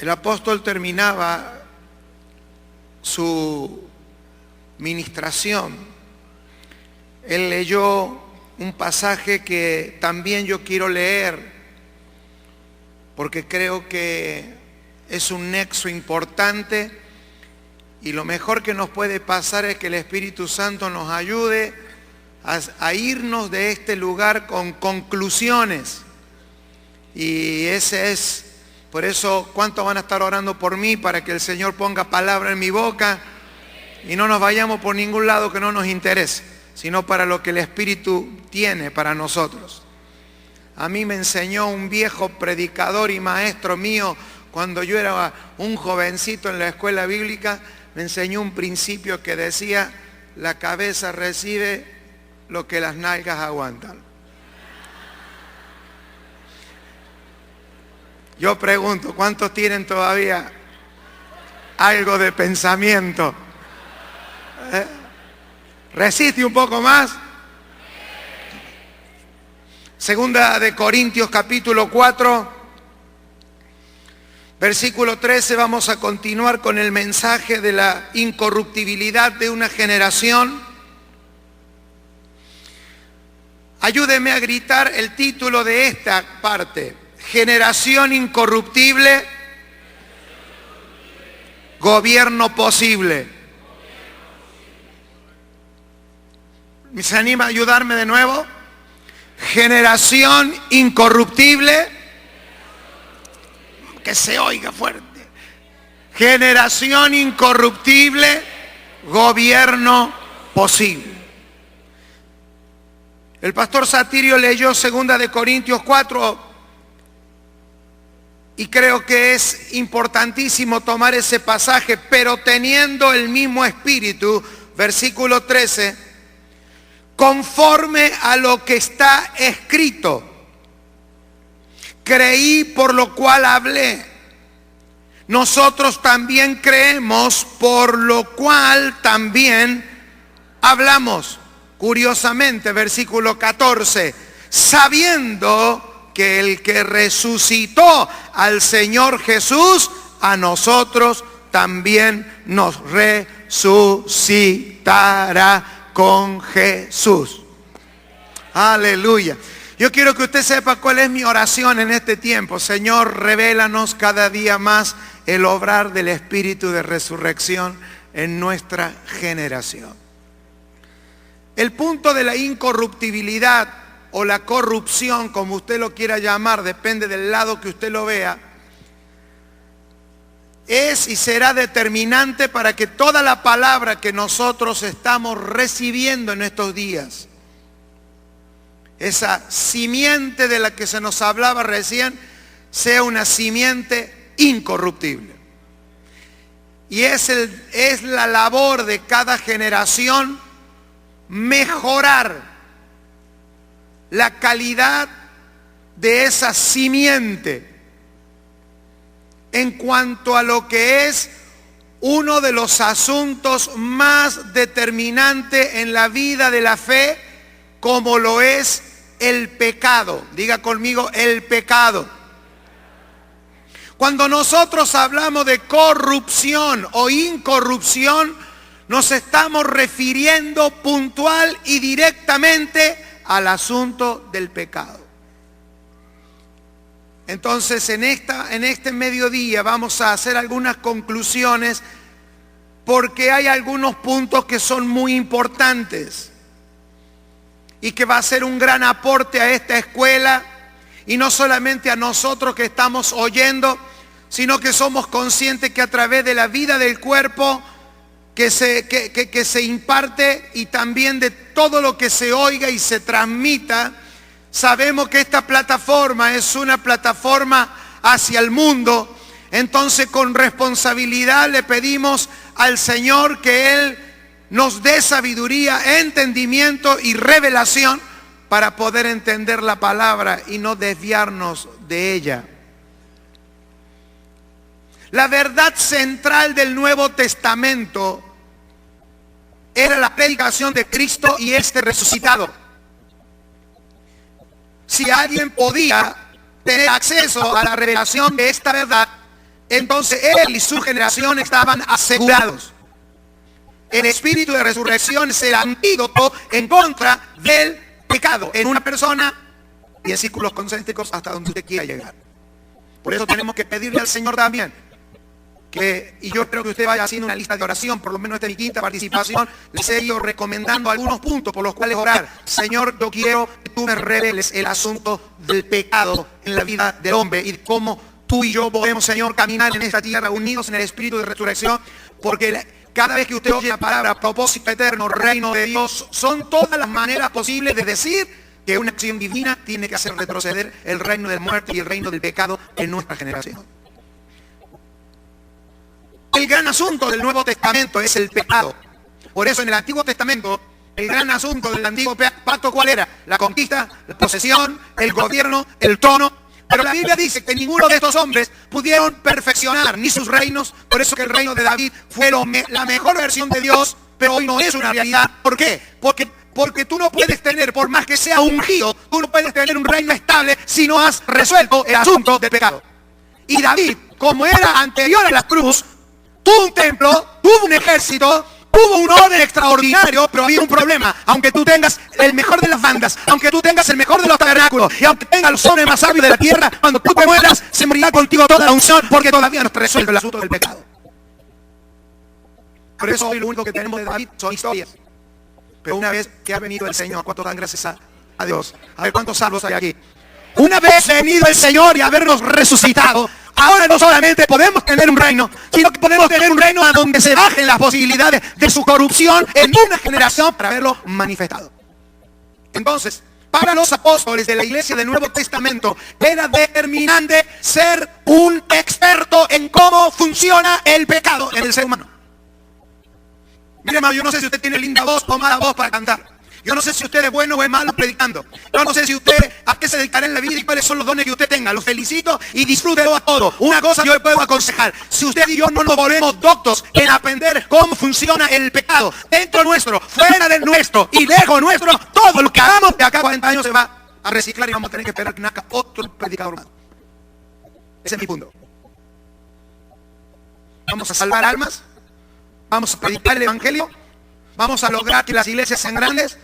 El apóstol terminaba su ministración. Él leyó un pasaje que también yo quiero leer, porque creo que es un nexo importante y lo mejor que nos puede pasar es que el Espíritu Santo nos ayude a irnos de este lugar con conclusiones. Y ese es, por eso, ¿cuántos van a estar orando por mí para que el Señor ponga palabra en mi boca y no nos vayamos por ningún lado que no nos interese, sino para lo que el Espíritu tiene para nosotros? A mí me enseñó un viejo predicador y maestro mío cuando yo era un jovencito en la escuela bíblica. Me enseñó un principio que decía: la cabeza recibe lo que las nalgas aguantan. Yo pregunto, ¿cuántos tienen todavía algo de pensamiento? ¿Resiste un poco más? Segunda de Corintios capítulo 4, versículo 13, vamos a continuar con el mensaje de la incorruptibilidad de una generación. Ayúdeme a gritar el título de esta parte: generación incorruptible, gobierno posible. ¿Se anima a ayudarme de nuevo? Generación incorruptible, que se oiga fuerte. Generación incorruptible, gobierno posible. El pastor Satirio leyó 2 de Corintios 4 y creo que es importantísimo tomar ese pasaje, pero teniendo el mismo espíritu, versículo 13, conforme a lo que está escrito. Creí, por lo cual hablé. Nosotros también creemos, por lo cual también hablamos. Curiosamente, versículo 14, sabiendo que el que resucitó al Señor Jesús, a nosotros también nos resucitará con Jesús. Aleluya. Yo quiero que usted sepa cuál es mi oración en este tiempo. Señor, revélanos cada día más el obrar del Espíritu de resurrección en nuestra generación. El punto de la incorruptibilidad o la corrupción, como usted lo quiera llamar, depende del lado que usted lo vea, es y será determinante para que toda la palabra que nosotros estamos recibiendo en estos días, esa simiente de la que se nos hablaba recién, sea una simiente incorruptible. Y es la labor de cada generación mejorar la calidad de esa simiente en cuanto a lo que es uno de los asuntos más determinantes en la vida de la fe, como lo es el pecado. Diga conmigo, el pecado. Cuando nosotros hablamos de corrupción o incorrupción, nos estamos refiriendo puntual y directamente al asunto del pecado. Entonces, en este mediodía vamos a hacer algunas conclusiones, porque hay algunos puntos que son muy importantes y que va a ser un gran aporte a esta escuela, y no solamente a nosotros que estamos oyendo, sino que somos conscientes que a través de la vida del cuerpo que se imparte, y también de todo lo que se oiga y se transmita, sabemos que esta plataforma es una plataforma hacia el mundo. Entonces, con responsabilidad le pedimos al Señor que Él nos dé sabiduría, entendimiento y revelación para poder entender la palabra y no desviarnos de ella. La verdad central del Nuevo Testamento era la predicación de Cristo y este resucitado. Si alguien podía tener acceso a la revelación de esta verdad, entonces él y su generación estaban asegurados. El espíritu de resurrección es el antídoto en contra del pecado en una persona y en círculos concéntricos hasta donde usted quiera llegar. Por eso tenemos que pedirle al Señor también y yo espero que usted vaya haciendo una lista de oración. Por lo menos esta es mi quinta participación. Les he ido recomendando algunos puntos por los cuales orar. Señor, yo quiero que tú me reveles el asunto del pecado en la vida del hombre y cómo tú y yo podemos, Señor, caminar en esta tierra unidos en el espíritu de resurrección, porque cada vez que usted oye la palabra propósito eterno, reino de Dios, son todas las maneras posibles de decir que una acción divina tiene que hacer retroceder el reino de la muerte y el reino del pecado en nuestra generación. El gran asunto del Nuevo Testamento es el pecado. Por eso en el Antiguo Testamento, el gran asunto del Antiguo Pacto, ¿cuál era? La conquista, la posesión, el gobierno, el trono. Pero la Biblia dice que ninguno de estos hombres pudieron perfeccionar ni sus reinos. Por eso que el reino de David fue la mejor versión de Dios, pero hoy no es una realidad. ¿Por qué? Porque tú no puedes tener, por más que sea ungido, tú no puedes tener un reino estable si no has resuelto el asunto del pecado. Y David, como era anterior a la cruz, tuvo un templo, tuvo un ejército, tuvo un orden extraordinario, pero había un problema. Aunque tú tengas el mejor de las bandas, aunque tú tengas el mejor de los tabernáculos, y aunque tengas los hombres más sabios de la tierra, cuando tú te mueras, se morirá contigo toda la unción, porque todavía no está resuelto el asunto del pecado. Por eso hoy lo único que tenemos de David son historias. Pero una vez que ha venido el Señor, ¿cuántos dan gracias a Dios? A ver cuántos salvos hay aquí. Una vez venido el Señor y habernos resucitado, ahora no solamente podemos tener un reino, sino que podemos tener un reino a donde se bajen las posibilidades de su corrupción en una generación para verlo manifestado. Entonces, para los apóstoles de la iglesia del Nuevo Testamento, era determinante ser un experto en cómo funciona el pecado en el ser humano. Mire, hermano, yo no sé si usted tiene linda voz o mala voz para cantar. Yo no sé si usted es bueno o es malo predicando. Yo no sé si usted a qué se dedicará en la vida y cuáles son los dones que usted tenga. Los felicito y disfrútelo a todo. Una cosa yo le puedo aconsejar. Si usted y yo no nos volvemos doctos en aprender cómo funciona el pecado dentro nuestro, fuera del nuestro y lejos nuestro, todo lo que hagamos de acá a 40 años se va a reciclar y vamos a tener que esperar que nazca otro predicador más. Ese es mi punto. Vamos a salvar almas. Vamos a predicar el evangelio. Vamos a lograr que las iglesias sean grandes.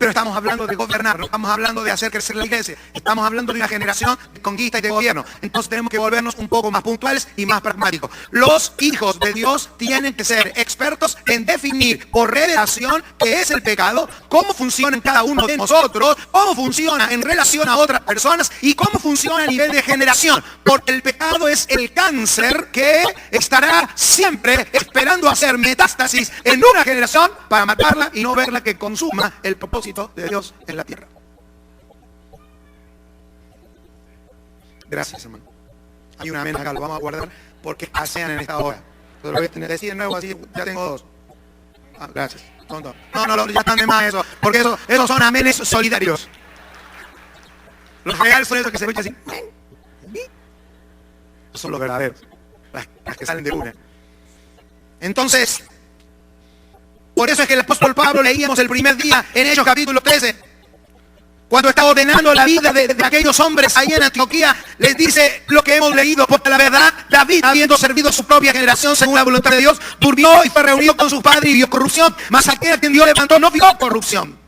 Pero estamos hablando de gobernar, no estamos hablando de hacer crecer la iglesia. Estamos hablando de una generación de conquista y de gobierno. Entonces tenemos que volvernos un poco más puntuales y más pragmáticos. Los hijos de Dios tienen que ser expertos en definir por revelación qué es el pecado, cómo funciona en cada uno de nosotros, cómo funciona en relación a otras personas y cómo funciona a nivel de generación. Porque el pecado es el cáncer que estará siempre esperando hacer metástasis en una generación para matarla y no verla que consuma el propósito de Dios en la tierra. Gracias, hermano. Hay una amén acá, lo vamos a guardar porque pasean en esta hora. Lo voy a tener que decir de nuevo, así ya tengo dos. Gracias. Son dos. No, ya están de más eso, porque esos son amenes solidarios. Los reales son esos que se escuchan así. Esos son los verdaderos, las que salen de una. Entonces, por eso es que el apóstol Pablo, leíamos el primer día en Hechos capítulo 13, cuando está ordenando la vida de aquellos hombres ahí en Antioquía, les dice lo que hemos leído, porque la verdad, David, habiendo servido a su propia generación según la voluntad de Dios, durmió y fue reunido con sus padres y vio corrupción, mas aquel a quien Dios levantó no vio corrupción.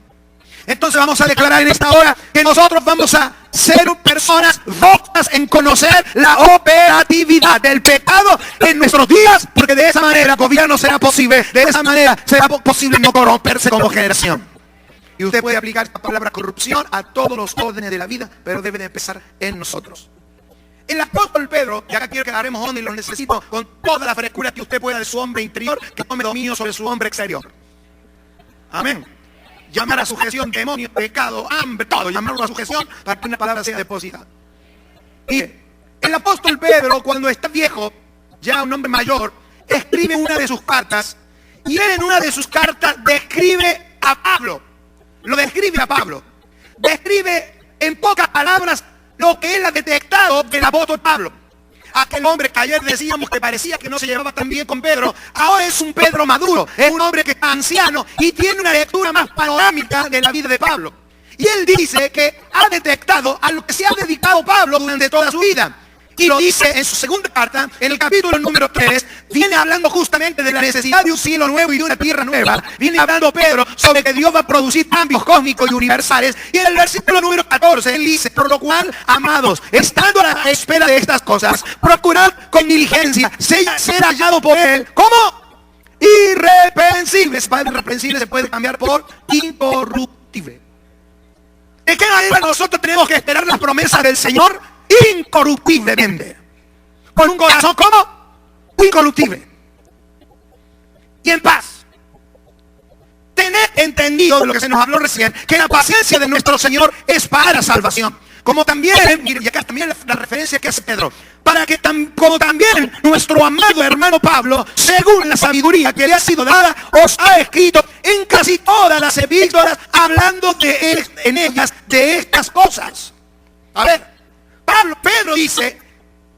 Entonces vamos a declarar en esta hora que nosotros vamos a ser personas doctas en conocer la operatividad del pecado en nuestros días, porque de esa manera gobierno será posible, de esa manera será posible no corromperse como generación. Y usted puede aplicar esta palabra corrupción a todos los órdenes de la vida, pero debe de empezar en nosotros. El apóstol Pedro, y acá quiero que agarremos onda y lo necesito con toda la frescura que usted pueda de su hombre interior, que tome dominio sobre su hombre exterior. Amén. Llamar a sujeción demonio, pecado, hambre, todo, llamarlo a sujeción para que una palabra sea depositada. Mire, el apóstol Pedro, cuando está viejo, ya un hombre mayor, escribe una de sus cartas, y él en una de sus cartas describe a Pablo. Lo describe a Pablo. Describe en pocas palabras lo que él ha detectado del apóstol Pablo. Aquel hombre que ayer decíamos que parecía que no se llevaba tan bien con Pedro, ahora es un Pedro maduro, es un hombre que está anciano y tiene una lectura más panorámica de la vida de Pablo. Y él dice que ha detectado a lo que se ha dedicado Pablo durante toda su vida. Y lo dice en su segunda carta, en el capítulo número 3, viene hablando justamente de la necesidad de un cielo nuevo y de una tierra nueva. Viene hablando Pedro sobre que Dios va a producir cambios cósmicos y universales. Y en el versículo número 14, él dice, por lo cual, amados, estando a la espera de estas cosas, procurad con diligencia ser hallado por él. ¿Cómo? Irreprensible. Irreprensible se puede cambiar por incorruptible. ¿De qué manera nosotros tenemos que esperar las promesas del Señor? Incorruptiblemente. Con un corazón, ¿cómo? Incorruptible. Y en paz. Tener entendido de lo que se nos habló recién, que la paciencia de nuestro Señor es para salvación. Como también, y acá también la referencia que hace Pedro, para que como también nuestro amado hermano Pablo, según la sabiduría que le ha sido dada, os ha escrito en casi todas las epístolas, hablando en ellas de estas cosas. A ver, Pedro dice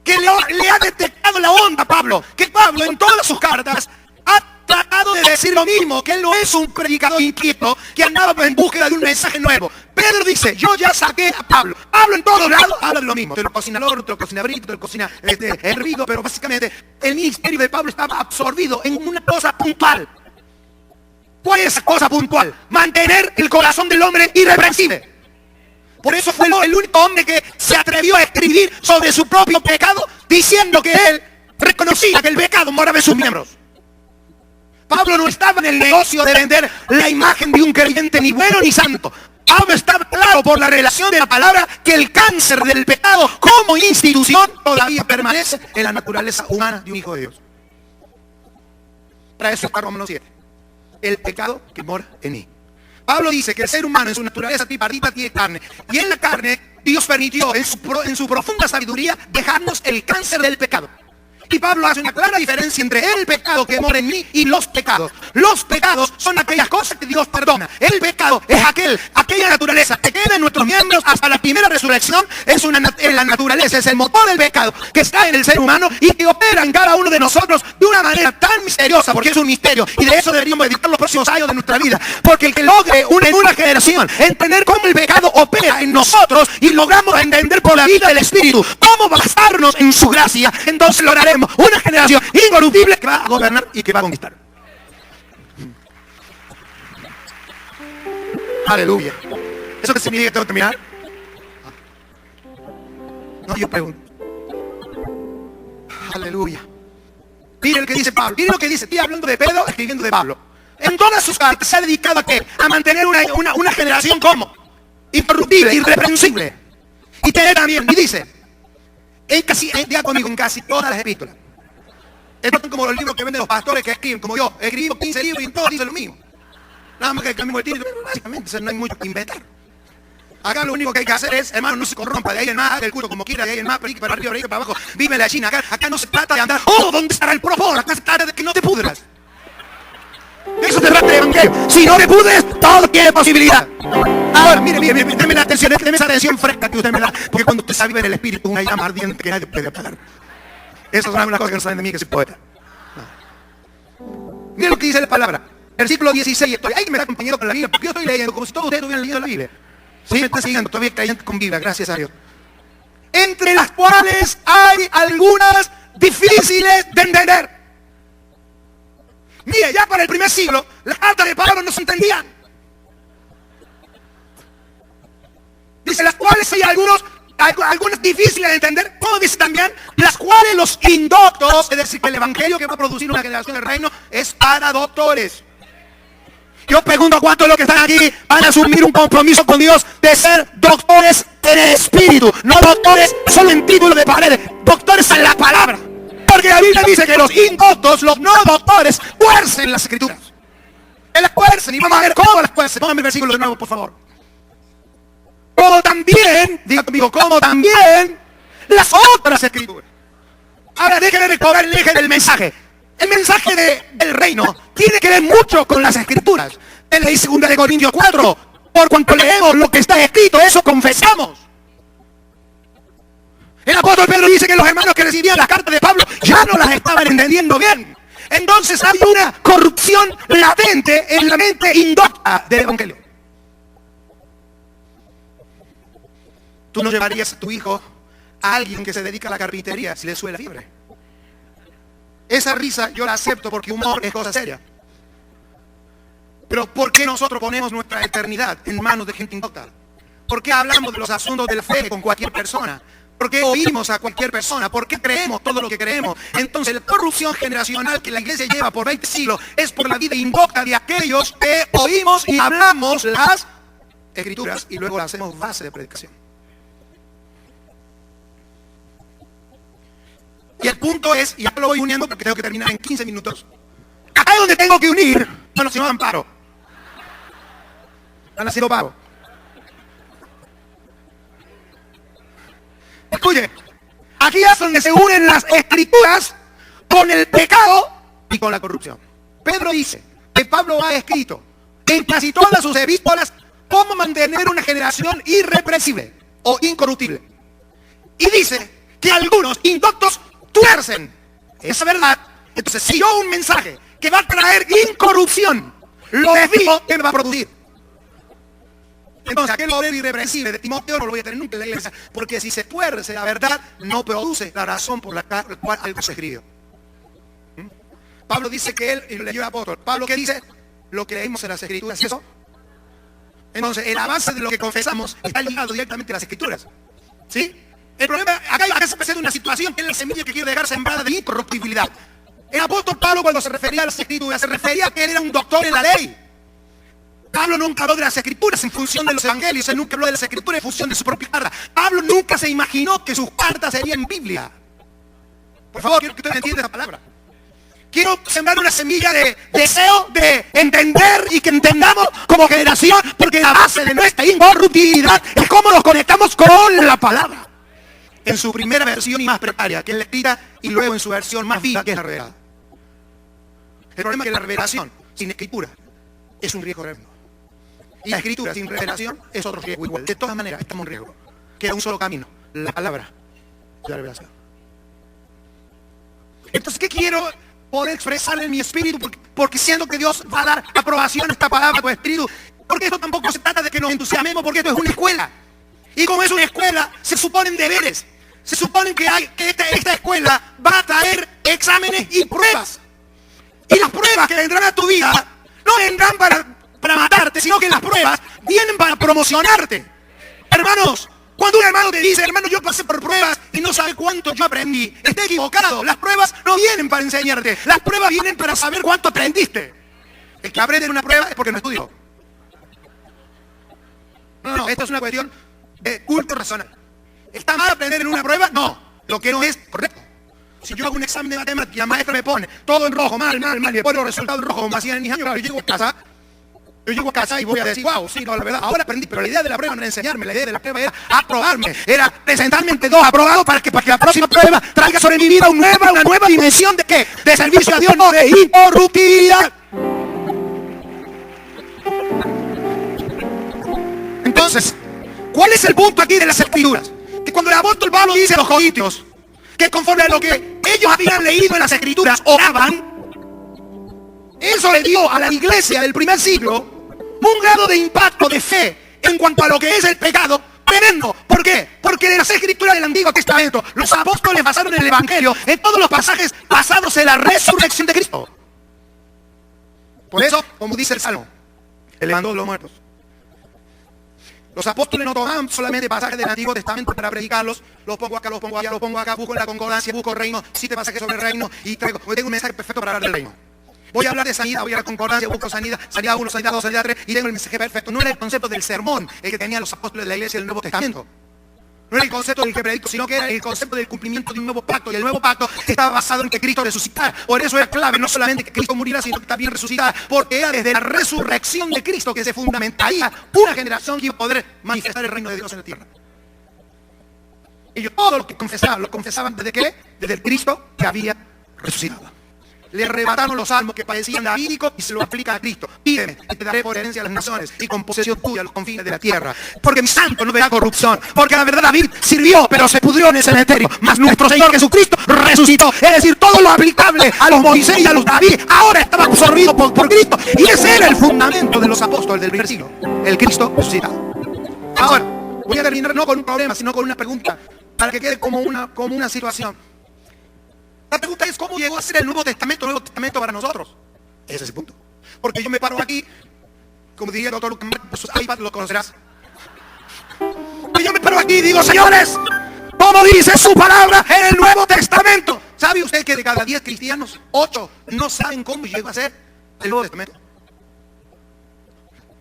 que le ha detectado la onda Pablo, que Pablo en todas sus cartas ha tratado de decir lo mismo, que él no es un predicador inquieto que andaba en búsqueda de un mensaje nuevo. Pedro dice, yo ya saqué a Pablo. Pablo en todos lados habla de lo mismo. Te lo cocina Loro, te lo cocina Brito, te lo cocina hervido, pero básicamente el ministerio de Pablo estaba absorbido en una cosa puntual. ¿Cuál es esa cosa puntual? Mantener el corazón del hombre irreprensible. Por eso fue el único hombre que se atrevió a escribir sobre su propio pecado, diciendo que él reconocía que el pecado moraba en sus miembros. Pablo no estaba en el negocio de vender la imagen de un creyente ni bueno ni santo. Pablo estaba claro por la relación de la palabra que el cáncer del pecado como institución todavía permanece en la naturaleza humana de un hijo de Dios. Para eso está Romanos 7. El pecado que mora en mí. Pablo dice que el ser humano en su naturaleza tripartita tiene carne. Y en la carne Dios permitió en su profunda sabiduría dejarnos el cáncer del pecado. Y Pablo hace una clara diferencia entre el pecado que mora en mí y los pecados. Los pecados son aquellas cosas que Dios perdona. El pecado es aquella naturaleza que queda en nuestros miembros hasta la primera resurrección. Es la naturaleza, es el motor del pecado que está en el ser humano y que opera en cada uno de nosotros de una manera tan misteriosa, porque es un misterio. Y de eso deberíamos dedicar los próximos años de nuestra vida. Porque el que logre en una generación entender cómo el pecado opera en nosotros y logramos entender por la vida del Espíritu cómo basarnos en su gracia, entonces lograremos una generación incorruptible que va a gobernar y que va a conquistar. Aleluya. ¿Eso qué significa que tengo que terminar? No, yo pregunto. Aleluya. Mire lo que dice Pablo. Mire lo que dice. Estoy hablando de Pedro, escribiendo de Pablo. En todas sus cartas se ha dedicado a qué? A mantener una generación como incorruptible, irreprensible. Y tener también, y dice, diga conmigo, en casi todas las epístolas. Estos son como los libros que venden los pastores que escriben, como yo. Escribo 15 libros y en todos dicen lo mismo. Nada más que cambiamos el título, pero básicamente no hay mucho que inventar. Acá lo único que hay que hacer es, hermano, no se corrompa, de ahí en más, haga el culto como quiera, de ahí en más, para arriba, para abajo, vive la China. Acá no se trata de andar, ¿dónde estará el propósito? Acá se trata de que no te pudras. De eso se trata el evangelio. Si no te pudres, todo tiene posibilidad. Ahora, mire, déme la atención, déme esa atención fresca que usted me da, porque cuando usted sabe ver el espíritu, una llama ardiente que nadie puede apagar. Esas son algunas cosas que no saben de mí, que soy poeta. No. Mire lo que dice la palabra. Versículo 16, estoy ahí, me está acompañando con la Biblia, porque yo estoy leyendo, como si todos ustedes estuvieran leyendo la Biblia. Sí, me están siguiendo, todavía creyendo con Biblia, gracias a Dios. Entre las cuales hay algunas difíciles de entender. Mire, ya para el primer siglo, las cartas de Pablo no se entendían. Dice, las cuales hay algunas difíciles de entender. Como dice también, las cuales los indoctos, es decir, que el evangelio que va a producir una generación del reino es para doctores. Yo pregunto cuántos de los que están aquí van a asumir un compromiso con Dios de ser doctores en el espíritu, no doctores solo en título de paredes, doctores en la palabra. Porque la Biblia dice que los indoctos, los no doctores, fuercen las escrituras. Que las fuercen, y vamos a ver cómo las fuercen. Póngame el versículo de nuevo, por favor. Como también, diga conmigo, como también las otras escrituras. Ahora déjenme recordar el eje del mensaje. El mensaje del reino tiene que ver mucho con las escrituras. En la 2 Corintios 4, por cuanto leemos lo que está escrito, eso confesamos. El apóstol Pedro dice que los hermanos que recibían las cartas de Pablo ya no las estaban entendiendo bien. Entonces hay una corrupción latente en la mente indocta del evangelio. Tú no llevarías a tu hijo a alguien que se dedica a la carpintería si le sube la fiebre. Esa risa yo la acepto porque humor es cosa seria. Pero ¿por qué nosotros ponemos nuestra eternidad en manos de gente indocta? ¿Por qué hablamos de los asuntos de la fe con cualquier persona? ¿Por qué oímos a cualquier persona? ¿Por qué creemos todo lo que creemos? Entonces la corrupción generacional que la iglesia lleva por 20 siglos es por la vida indocta de aquellos que oímos y hablamos las escrituras y luego las hacemos base de predicación. Y el punto es, y ya lo voy uniendo porque tengo que terminar en 15 minutos. Acá es donde tengo que unir. Bueno, si no dan paro. Han nacido paro. Escuche, aquí es donde se unen las escrituras con el pecado y con la corrupción. Pedro dice que Pablo ha escrito en casi todas sus epístolas cómo mantener una generación irreprensible o incorruptible. Y dice que algunos indoctos tuercen esa verdad. Entonces, si yo un mensaje que va a traer incorrupción lo desvío, ¿qué me va a producir? Entonces, aquel obrero irreprensible de Timoteo no lo voy a tener nunca en la iglesia, porque si se tuerce la verdad, no produce la razón por la cual algo se escribió. Pablo dice que él, y lo leyó el apóstol, Pablo ¿qué dice? Lo que leímos en las escrituras, ¿y eso? Entonces, en la base de lo que confesamos está ligado directamente a las escrituras. ¿Sí? El problema, acá se presenta una situación que es la semilla que quiere dejar sembrada de incorruptibilidad. El apóstol Pablo, cuando se refería a las escrituras, se refería a que él era un doctor en la ley. Pablo nunca habló de las escrituras en función de los evangelios, él nunca habló de las escrituras en función de su propia carta. Pablo nunca se imaginó que sus cartas serían Biblia. Por favor, quiero que usted entienda esa palabra. Quiero sembrar una semilla de deseo de entender y que entendamos como generación, porque la base de nuestra incorruptibilidad es cómo nos conectamos con la palabra. En su primera versión y más precaria, que es la escrita, y luego en su versión más viva, que es la revelada. El problema es que la revelación sin escritura es un riesgo tremendo. Y la escritura sin revelación es otro riesgo igual. De todas maneras, estamos en riesgo. Queda un solo camino, la palabra y la revelación. Entonces, ¿qué quiero poder expresar en mi espíritu? Porque siento que Dios va a dar aprobación a esta palabra por espíritu. Porque esto tampoco se trata de que nos entusiasmemos, porque esto es una escuela. Y como es una escuela, se suponen deberes. Se supone que esta escuela va a traer exámenes y pruebas. Y las pruebas que vendrán a tu vida no vendrán para matarte, sino que las pruebas vienen para promocionarte. Hermanos, cuando un hermano te dice, hermano, yo pasé por pruebas y no sabe cuánto yo aprendí, está equivocado. Las pruebas no vienen para enseñarte, las pruebas vienen para saber cuánto aprendiste. El que aprende en una prueba es porque no estudió. No, esto es una cuestión de culto racional. ¿Está mal aprender en una prueba? No, lo que no es correcto. Si yo hago un examen de matemáticas y la maestra me pone todo en rojo, mal, y me pone los resultados en rojo, como hacían en mis años, claro, yo llego a casa y voy a decir, wow, sí, no, la verdad, ahora aprendí, pero la idea de la prueba no era enseñarme, la idea de la prueba era aprobarme, era presentarme ante dos aprobados para que la próxima prueba traiga sobre mi vida una nueva dimensión de ¿qué? De servicio a Dios, no de incorruptibilidad. Entonces, ¿cuál es el punto aquí de las escrituras? Que cuando el apóstol Pablo dice a los corintios que conforme a lo que ellos habían leído en las escrituras oraban, eso le dio a la iglesia del primer siglo un grado de impacto de fe en cuanto a lo que es el pecado tremendo. ¿Por qué? Porque en las escrituras del Antiguo Testamento los apóstoles basaron el evangelio en todos los pasajes basados en la resurrección de Cristo. Por eso, como dice el Salmo, Él levantó de los muertos. Los apóstoles no tomaban solamente pasajes del Antiguo Testamento para predicarlos. Los pongo acá, los pongo allá, los pongo acá, busco en la concordancia, busco el reino, cite pasajes sobre el reino y traigo. Hoy tengo un mensaje perfecto para hablar del reino. Voy a hablar de sanidad, voy a la concordancia, busco sanidad 1, sanidad 2, sanidad 3 y tengo el mensaje perfecto. No era el concepto del sermón el que tenían los apóstoles de la iglesia del Nuevo Testamento. No era el concepto del que predico, sino que era el concepto del cumplimiento de un nuevo pacto. Y el nuevo pacto estaba basado en que Cristo resucitara. Por eso era clave, no solamente que Cristo muriera, sino que también resucitara. Porque era desde la resurrección de Cristo que se fundamentaría una generación que iba a poder manifestar el reino de Dios en la tierra. Ellos todo lo que confesaban, lo confesaban ¿desde qué? Desde el Cristo que había resucitado. Le arrebataron los salmos que parecían davídicos y se lo aplica a Cristo. Pídeme y te daré por herencia a las naciones y con posesión tuya a los confines de la tierra. Porque mi santo no verá corrupción. Porque la verdad David sirvió, pero se pudrió en el cementerio. Mas nuestro Señor Jesucristo resucitó. Es decir, todo lo aplicable a los Moisés y a los David ahora estaba absorbido por Cristo. Y ese era el fundamento de los apóstoles del primer siglo. El Cristo resucitado. Ahora, voy a terminar no con un problema, sino con una pregunta. para que quede como una situación. La pregunta es, ¿cómo llegó a ser el Nuevo Testamento para nosotros? Ese es el punto. Porque yo me paro aquí, como diría el doctor Lucas, por sus iPads lo conocerás. Y yo me paro aquí y digo, señores, ¿cómo dice su palabra en el Nuevo Testamento? ¿Sabe usted que de cada 10 cristianos, 8 no saben cómo llegó a ser el Nuevo Testamento?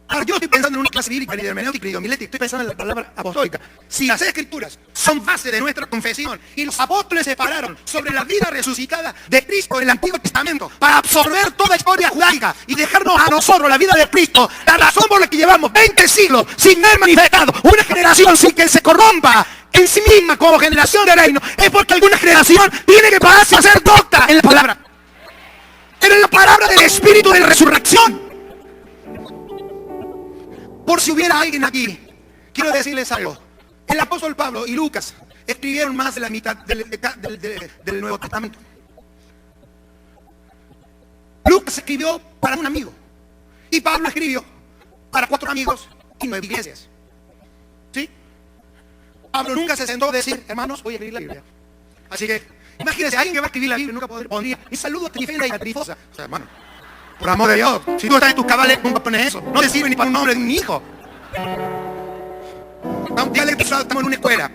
Ahora, yo estoy pensando en una clase bíblica, ni de hermenéutica, ni de homilética, estoy pensando en la palabra apostólica. Si las Escrituras son base de nuestra confesión y los apóstoles se pararon sobre la vida resucitada de Cristo en el Antiguo Testamento para absorber toda la historia judaica y dejarnos a nosotros la vida de Cristo, la razón por la que llevamos 20 siglos sin ver manifestado una generación sin que se corrompa en sí misma como generación de reino, es porque alguna generación tiene que pararse a ser docta en la palabra. Pero en la palabra del Espíritu de resurrección. Por si hubiera alguien aquí, quiero decirles algo. El apóstol Pablo y Lucas escribieron más de la mitad del Nuevo Testamento. Lucas escribió para un amigo. Y Pablo escribió para 4 amigos y 9 iglesias. ¿Sí? Pablo nunca se sentó a decir, hermanos, voy a escribir la Biblia. Así que, imagínense, alguien que va a escribir la Biblia nunca pondría, y saludo a Trifena y a Trifosa. O sea, hermano, por amor de Dios, si tú estás en tus cabales, nunca pones eso. No te sirve ni para un nombre de un hijo. Estamos en una escuela.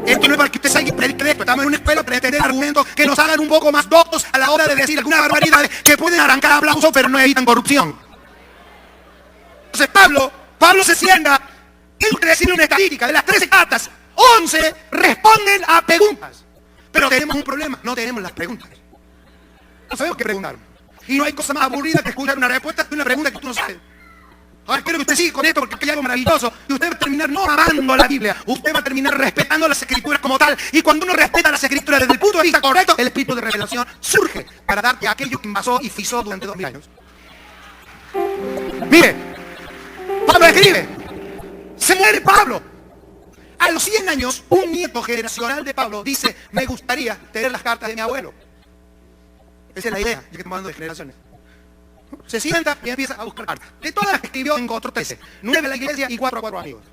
Esto no es para que usted salga y predique de esto. Estamos en una escuela para entender argumentos que nos hagan un poco más doctos a la hora de decir alguna barbaridad que pueden arrancar aplausos, pero no evitan corrupción. Entonces Pablo se sienta, tengo que decirle una estadística, de las 13 cartas, 11 responden a preguntas. Pero tenemos un problema, no tenemos las preguntas. No sabemos qué preguntaron. Y no hay cosa más aburrida que escuchar una respuesta de una pregunta que tú no sabes. Ahora quiero que usted siga con esto porque hay algo maravilloso. Y usted va a terminar no amando la Biblia. Usted va a terminar respetando las Escrituras como tal. Y cuando uno respeta las Escrituras desde el punto de vista correcto, el espíritu de revelación surge para darte aquello que envasó y frisó durante 2000 años. Mire, Pablo escribe. Se muere Pablo. A los 100 años, un nieto generacional de Pablo dice, me gustaría tener las cartas de mi abuelo. Esa es la idea, ya que estamos hablando de generaciones. Se sienta y empieza a buscar cartas. De todas las que escribió, encontró 13. 9 en la iglesia y 4 a 4 amigos.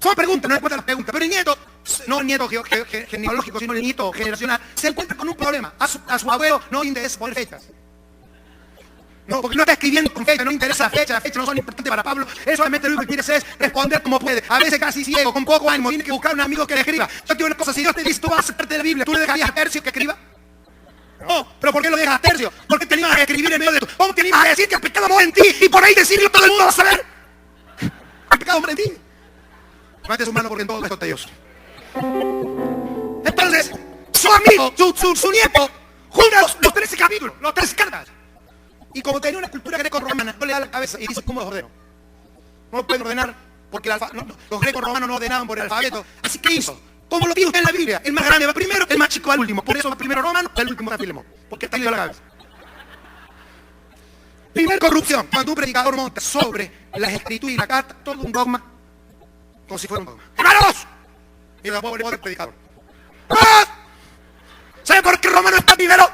Son preguntas, no respuestas a las preguntas. Pero el nieto, no el nieto genealógico, sino el nieto generacional, se encuentra con un problema. A su abuelo no le interesa poner fechas. No, porque no está escribiendo con fecha, no le interesa la fecha, las fechas no son importantes para Pablo. Él solamente lo único que quiere es responder como puede. A veces casi ciego, con poco ánimo, tiene que buscar un amigo que le escriba. Yo te digo una cosa, si Dios te dice, tú vas a sacarte de la Biblia, ¿tú le dejarías a Tercio que escriba? No, pero ¿por qué lo dejas a Tercio? ¿Por qué te animas a escribir en medio de tu? ¿Cómo te animas a decir que el pecado mora en ti y por ahí decirlo todo el mundo va a saber? El pecado mora en ti. Levante su mano porque en todo esto está Dios. Entonces, su amigo, su nieto, junta los 13 capítulos, los 13 cartas. Y como tenía una cultura greco-romana, no le da la cabeza y dice, ¿cómo los ordeno? No lo pueden ordenar porque los greco-romanos no ordenaban por el alfabeto. Así que hizo. Como lo pide usted en la Biblia, el más grande va primero, el más chico va al último. Por eso va primero Romano, el último va Filemón. Porque está ido a la cabeza. Primer corrupción. Cuando un predicador monta sobre las escrituras y la carta, todo un dogma, como si fuera un dogma. ¡Hermanos! Y la pobre voz del predicador. ¡Ah! ¿Sabe por qué Romano está primero?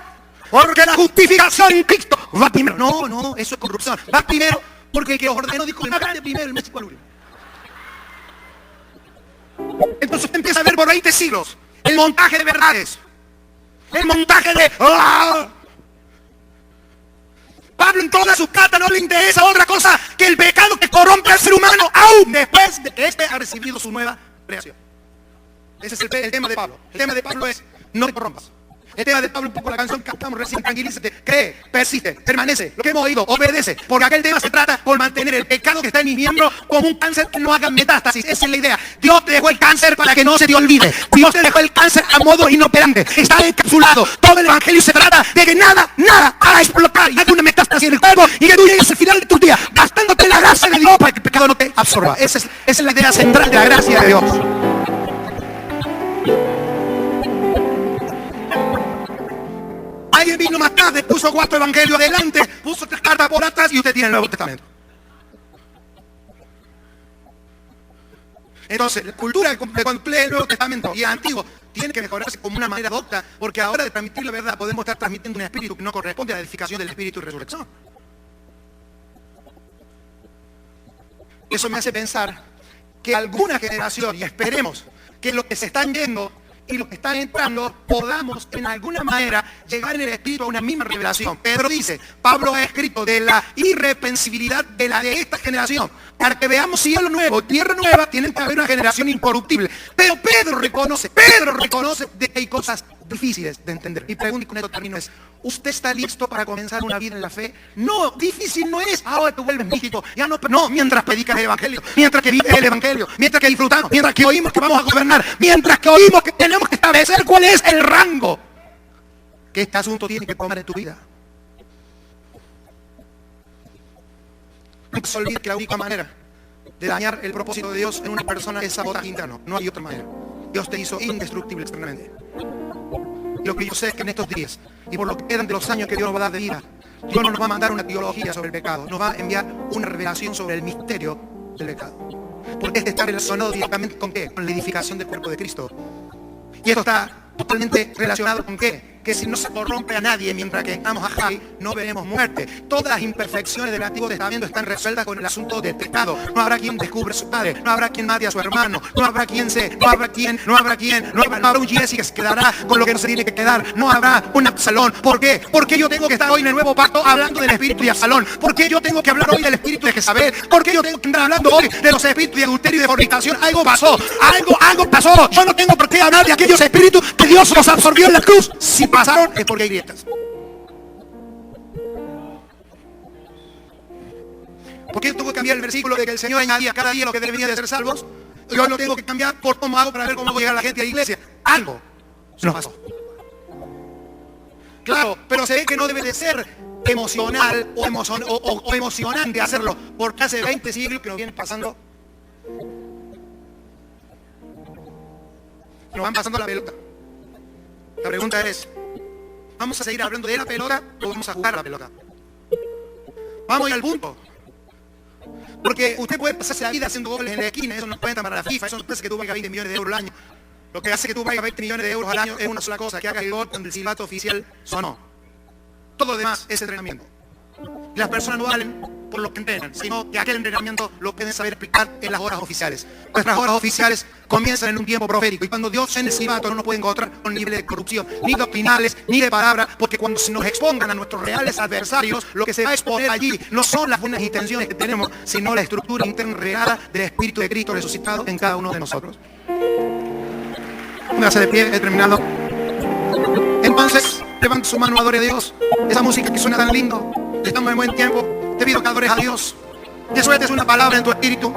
Porque la justificación en Cristo va primero. No, eso es corrupción. Va primero porque el que los ordenó dijo el más grande primero, el más chico al último. Entonces usted empieza a ver por 20 siglos el montaje de verdades. El montaje de... ¡Ah! Pablo en toda su carta no le interesa otra cosa que el pecado que corrompe al ser humano aún después de que éste ha recibido su nueva creación. Ese es el tema de Pablo. El tema de Pablo es no te corrompas. El tema de Pablo, un poco la canción que cantamos recién, tranquilízate, cree, persiste, permanece, lo que hemos oído, obedece, porque aquel tema se trata por mantener el pecado que está en mis miembros como un cáncer que no haga metástasis. Esa es la idea. Dios te dejó el cáncer para que no se te olvide. Dios te dejó el cáncer a modo inoperante. Está encapsulado. Todo el evangelio se trata de que nada haga explotar y haga una metástasis en el cuerpo y que tú llegues al final de tus días gastándote la gracia de Dios para que el pecado no te absorba. Esa es la idea central de la gracia de Dios. Alguien vino más tarde, puso 4 evangelios adelante, puso 3 cartas por atrás y usted tiene el Nuevo Testamento. Entonces, la cultura de cuando lee el Nuevo Testamento y el Antiguo tiene que mejorarse como una manera docta, porque ahora de transmitir la verdad podemos estar transmitiendo un espíritu que no corresponde a la edificación del espíritu y resurrección. Eso me hace pensar que alguna generación, y esperemos que los que se están yendo y los que están entrando podamos en alguna manera llegar en el espíritu a una misma revelación. Pedro dice, Pablo ha escrito de la irreprensibilidad de esta generación, para que veamos cielo nuevo, tierra nueva, tienen que haber una generación incorruptible. Pero Pedro reconoce de que hay cosas difíciles de entender. Mi pregunta, y con esto termino, es: ¿usted está listo para comenzar una vida en la fe? No, difícil no es. Ahora te vuelves místico. Ya no, mientras predicas el evangelio, mientras que vives el evangelio, mientras que disfrutamos, mientras que oímos que vamos a gobernar, mientras que oímos que tenemos que establecer cuál es el rango que este asunto tiene que tomar en tu vida. No se olvide que la única manera de dañar el propósito de Dios en una persona es sabotaje interno. No hay otra manera. Dios te hizo indestructible externamente. Lo que yo sé es que en estos días, y por lo que quedan de los años que Dios nos va a dar de vida, Dios no nos va a mandar una teología sobre el pecado, nos va a enviar una revelación sobre el misterio del pecado. Porque este está relacionado directamente ¿con qué? Con la edificación del cuerpo de Cristo. Y esto está totalmente relacionado con qué? Que si no se corrompe a nadie mientras que estamos acá, no veremos muerte. Todas las imperfecciones del Antiguo Testamento están resueltas con el asunto del pecado. No habrá quien descubre a su padre, no habrá quien mate a su hermano, no habrá un Jesse que se quedará con lo que no se tiene que quedar, no habrá un Absalón. ¿Por qué? Porque yo tengo que estar hoy en el nuevo pacto hablando del espíritu de Absalón. ¿Por qué yo tengo que hablar hoy del espíritu de Jezabel? ¿Por qué yo tengo que andar hablando hoy de los espíritus de adulterio y de fornicación? Algo pasó. Yo no tengo por qué hablar de aquellos espíritus que Dios los absorbió en la cruz. Si pasaron es porque hay grietas. ¿Por qué tuvo que cambiar el versículo de que el Señor añadía cada día lo que debería de ser salvos? Yo lo tengo que cambiar por cómo hago para ver cómo hago llegar a la gente a la iglesia. Algo nos pasó. Claro, pero se ve que no debe de ser emocional o emocionante hacerlo, porque hace 20 siglos que nos vienen pasando. Nos van pasando la pelota. La pregunta es: ¿vamos a seguir hablando de la pelota o vamos a jugar la pelota? Vamos a ir al punto. Porque usted puede pasarse la vida haciendo goles en la esquina, eso no cuenta para la FIFA, eso no hace que tú valgas 20 millones de euros al año. Lo que hace que tú valgas 20 millones de euros al año es una sola cosa: que hagas el gol cuando el silbato oficial sonó. Todo lo demás es entrenamiento. Y las personas no valen por lo que entrenan, sino que aquel entrenamiento lo pueden saber explicar en las horas oficiales. Nuestras horas oficiales comienzan en un tiempo profético, y cuando Dios en el silbato no nos puede encontrar con niveles de corrupción, ni doctrinales, ni de palabra, porque cuando se nos expongan a nuestros reales adversarios, lo que se va a exponer allí no son las buenas intenciones que tenemos, sino la estructura interna regada del Espíritu de Cristo resucitado en cada uno de nosotros. Póngase de pie, he terminado. Entonces, levanta su mano, adore a Dios. Esa música que suena tan lindo, estamos en buen tiempo. Te pido que adores a Dios, que sueltes una palabra en tu espíritu.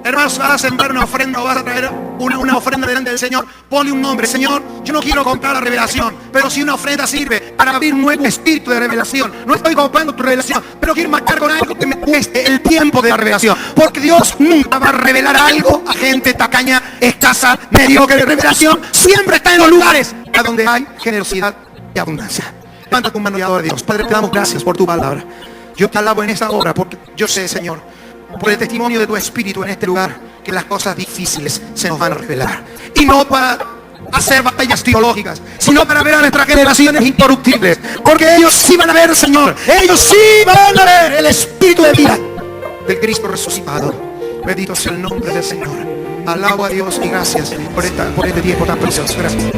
Hermanos, vas a sembrar una ofrenda o vas a traer una ofrenda delante del Señor. Ponle un nombre: Señor, yo no quiero comprar la revelación, pero si una ofrenda sirve para abrir un nuevo espíritu de revelación. No estoy comprando tu revelación, pero quiero marcar con algo que me cueste el tiempo de la revelación. Porque Dios nunca va a revelar algo a gente tacaña, escasa, mediocre. De revelación siempre está en los lugares a donde hay generosidad y abundancia. Levanta tu mano y adora a Dios. Padre, te damos gracias por tu palabra. Yo te alabo en esta hora porque yo sé, Señor, por el testimonio de tu Espíritu en este lugar, que las cosas difíciles se nos van a revelar. Y no para hacer batallas teológicas, sino para ver a nuestras generaciones incorruptibles. Porque ellos sí van a ver, Señor, ellos sí van a ver el Espíritu de vida del Cristo resucitado. Bendito sea el nombre del Señor. Alabo a Dios y gracias por este tiempo tan precioso. Gracias.